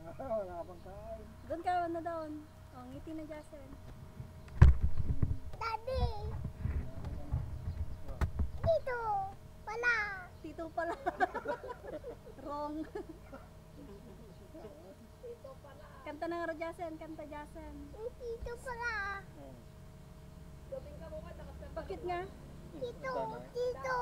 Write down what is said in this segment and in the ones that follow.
Wala pang kain. Doon ka na doon. O, ngiti na Jason. Daddy! Dito! Wala! Tito pala. Wrong. Kanta na nga Jason, kanta Jason. Dito pala! Bakit nga? Dito! Dito!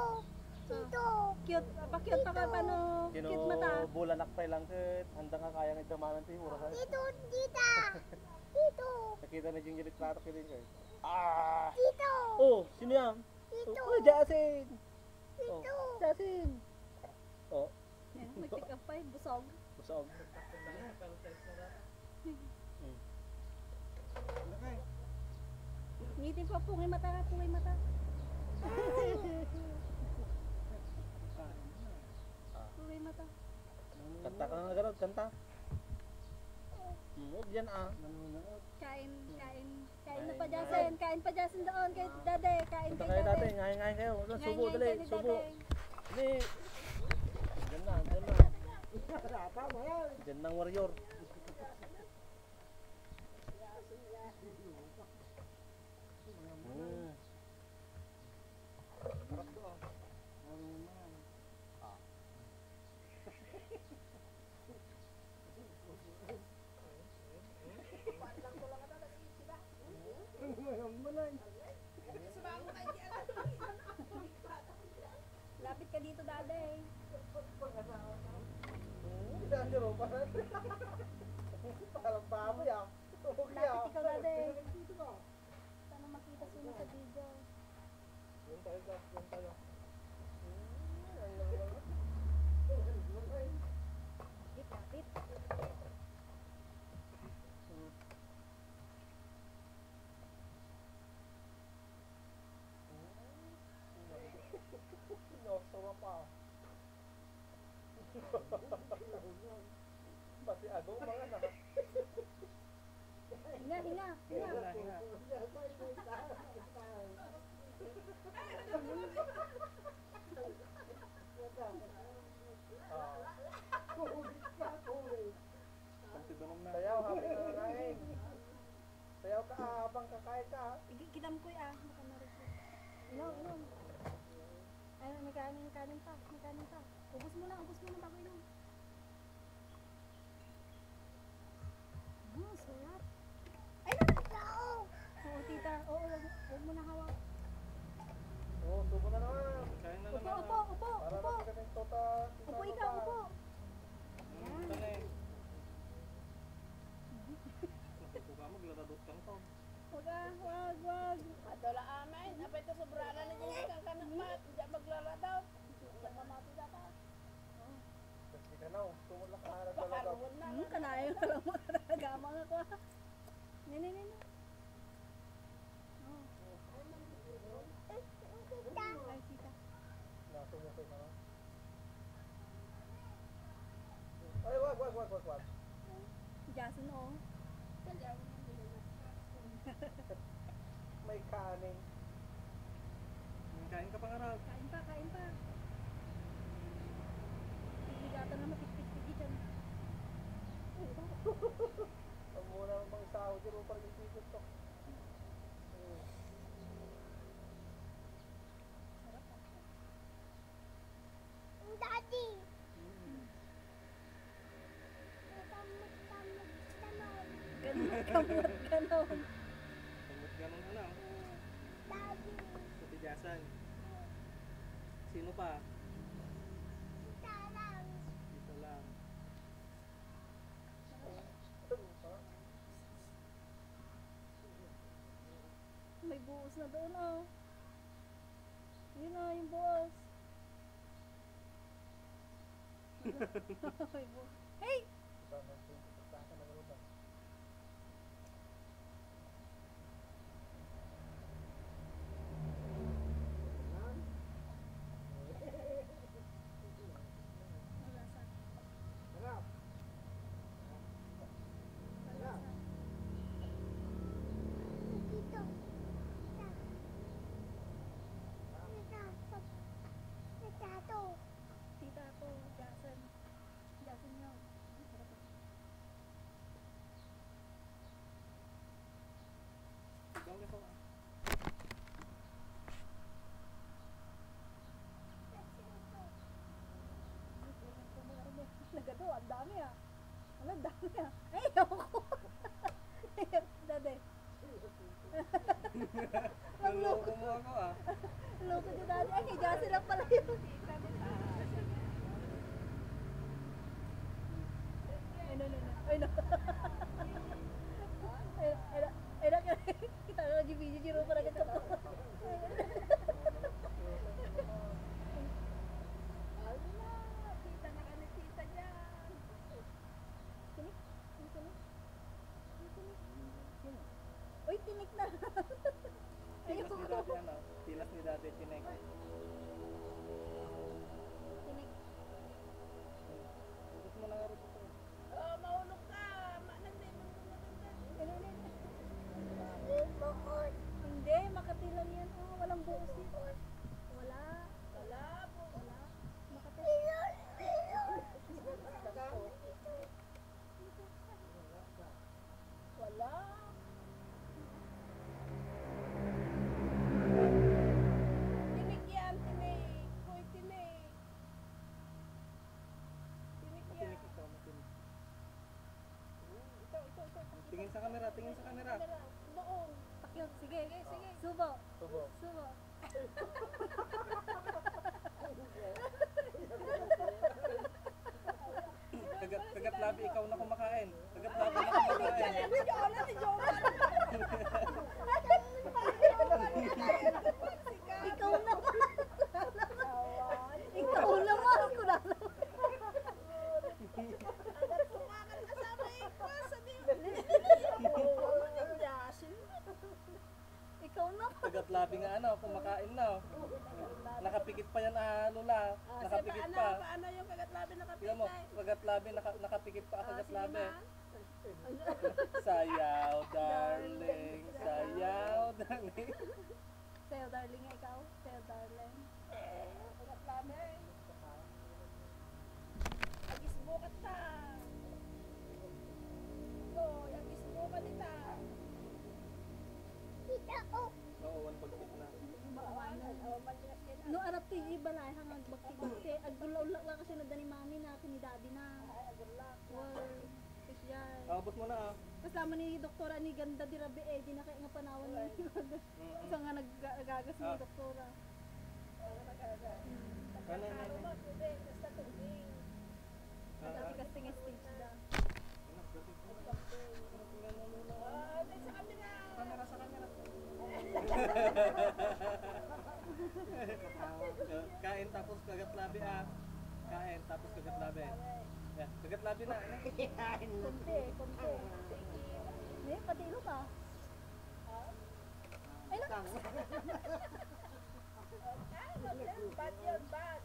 Dito! Cute. Pa-cute pa ka paano? Cute mata. Bulanak pa lang ket handa nga kaya ng damanan ti ura sa. Dito! Dita! Dito! Nakita na yung gilit plato kidin ko. Ah! Dito! Oh, sino yan? Dito! Oh, Jasin. Dito! Jasin. Oh, Yan, nag-pick up pa eh, busog. busog. Ngitin pa, pungay mata, pungay mata. Pungay mata. Kanta ka nga ganun, kanta. Huwag yan ah. Kain, kain. Kain na pa Jason, kain pa Jason doon kay Dade, kain Kanta kay kayo dati, Dade. ngayon kayo. Subo Ngayon, dali, kain ni subo. Dade. Ini. Diyan na, diyan na. Diyan ng warrior. Lapit ka dito Dade. Parang baboy ah. Lapit ikaw Dade. Sana makita sino sa video. Yan tayo, yan tayo. Lapit, lapit. Sinosawa pa. Pati agong mga na. Hinga, hinga, hinga. Sayaw, habang kakain. Sayaw ka habang kakain ka. Kidam ko ah, baka ma-receive. Inom, inom. Ayun, may kanin, kanin pa, may kanin pa. Ubus mo na bago inom. Sarap. Ay, Tao! oo, tita. Oo, huwag mo na hawak. Oo, subo na naman. Kain na Upo, upo, upo, Para upo. lang kita tota. Upo ikaw, upo. Yan. Ito na eh. Upo ka, maglaradot kang to. Huwag ah, wag. Adola amin, apa itu sobrana na dyan kang kanak mat, dyan maglaladaw. Dyan mamati data. Kasi ka na, tumulak ka harap talaga. Pakaroon na. Kanayo ka lang mga nagagamang ako ah. Nini. Oh. Ay, tita. Nasumuko ka na. Ay, wag. Jason, oh. May kanin. Kain ka pa nga raw. Kain pa. Bigatan na matiktik-tik dyan. Ang muna ng mga sahod, di mo pa rin ikikot to. Sarap ah. Daddy! Ganon. Samot ganun ano. Daddy! Sa tigasan. Sino pa? Tarang! Dito lang. May buhos na doon, oh. Yun na, yung buhos. May buhos. Hey! Malasa. Malasa. Dito! Tato! Tita ko, Jason. Jason yun. dami ah. Ano, dami ah. Ay, ayoko. Dade. Naloko mo ako ah. Loko niyo dati. Ay, kay Jassy lang pala yun. Ay, no, no, no. Ay, no. Ay, no. Kita ko lagi video jiro para ganito. Ala, kita na ka ni tita dyan. Tinik? Ang tinik? Ang tinik? Uy, tinik na. Tilas ni dati ano? Tilas ni dati tinek. Tinik. Gusto mo na nga rin ito. Oh, mahulog ka. Manandi, manandi. Ano, ano, ano? Buhos. Hindi, Makati lang yan. Oh, walang buhos dito. Wala. Wala po. Wala. Makati. Wala. Tinik yan, tinik. Hoy, tinik. Tinik yan. Matinik ikaw, matinik. Ito. Tingin sa camera, tingin sa camera. Doon. Pakyot. Sige. Subo. Tubo. Subo. Kagat labi, ikaw na kumakain. Kagat labi na kumakain. Ikaw naman. Ikaw naman. Kuna naman. Agad sumakan ka sa may kwasa di. Ikaw naman. Kagat labi nga ano, kumakain na. Oh. Nakapikit pa yan Lola. Nakapikit pa. Paano yung kagat labi nakapit? Tingnan mo, kagat labi, nakapikit pa kagat Sige, labi. ma. Sayaw, darling. Sayaw, darling. Sayo, darling nga ikaw. Sayo, darling. Kagat labi. Agis bukat ta. Go, agis bukat dita. Tita, oh. Oo, one pagkit na. No, arap ti balay hangag bakti-bakti. Agulaw lang kasi na dani mami na, ni daddy na. Wow. Special. Abot mo na ah. Kasama ni doktora ni ganda di rabi di na kaya nga panawan ni. Isa nga naggagas ni doktora. Kanan na. Kasi casting stage da. Kamera sa kamera. Kain tapos kagat labi ah. Kain tapos kagat labi. Yeah, kagat labi na. Kunti. Pati ilo ka. Ay, lang. Bad yun, bad.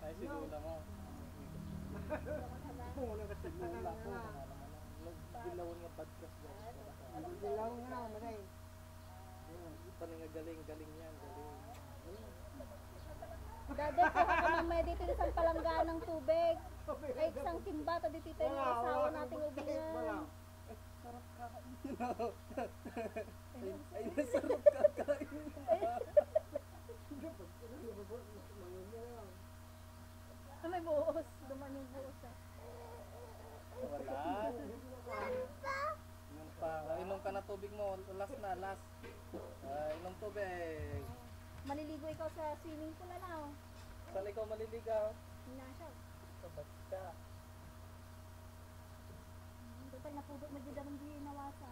Ay, si Lola mo. Lola ko. Dilawan nga podcast guys. Dilaw nga na, maday. Paning galing yan, galing. Dade ko ka mamaya dito sa isang palanggaan ng tubig. Ay, isang timba ta dito tayo ng asawa nating ubingan. Sarap kakain. Ay, masarap kakain. May buhos. Duman yung buhos ah. Wala. Inom pa. Inom ka na tubig mo. Last na, last. Inom tubig. Maliligo ikaw sa swimming pool na. Saan ikaw maliligaw? Hina siya. Sa basta. Total na pudot mo dyan ang di nawasa.